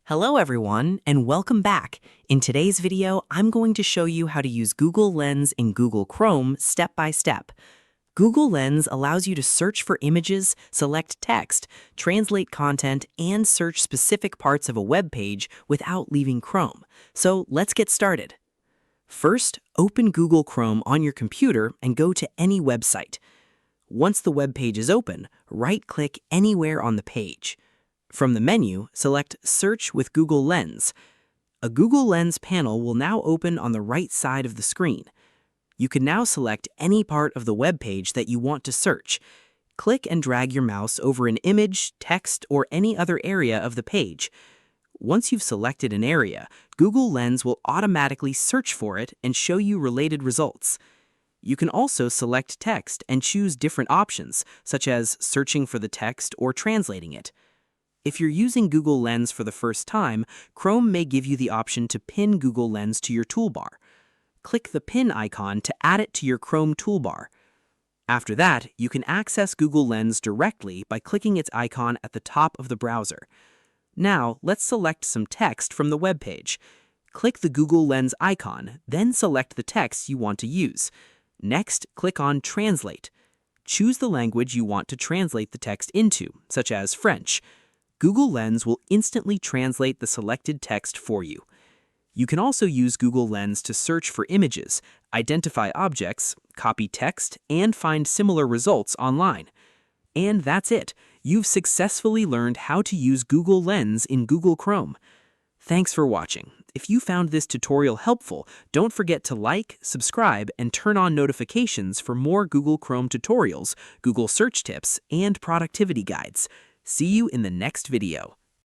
Hello everyone, and welcome back. In today's video, I'm going to show you how to use Google Lens in Google Chrome step by step. Google Lens allows you to search for images, select text, translate content, and search specific parts of a web page without leaving Chrome. So let's get started. First, open Google Chrome on your computer and go to any website. Once the web page is open, right-click anywhere on the page. From the menu, select Search with Google Lens. A Google Lens panel will now open on the right side of the screen. You can now select any part of the web page that you want to search. Click and drag your mouse over an image, text, or any other area of the page. Once you've selected an area, Google Lens will automatically search for it and show you related results. You can also select text and choose different options, such as searching for the text or translating it. If you're using Google Lens for the first time, Chrome may give you the option to pin Google Lens to your toolbar. Click the pin icon to add it to your Chrome toolbar. After that, you can access Google Lens directly by clicking its icon at the top of the browser. Now, let's select some text from the web page. Click the Google Lens icon, then select the text you want to use. Next, click on Translate. Choose the language you want to translate the text into, such as French. Google Lens will instantly translate the selected text for you. You can also use Google Lens to search for images, identify objects, copy text, and find similar results online. And that's it. You've successfully learned how to use Google Lens in Google Chrome. Thanks for watching. If you found this tutorial helpful, don't forget to like, subscribe, and turn on notifications for more Google Chrome tutorials, Google search tips, and productivity guides. See you in the next video.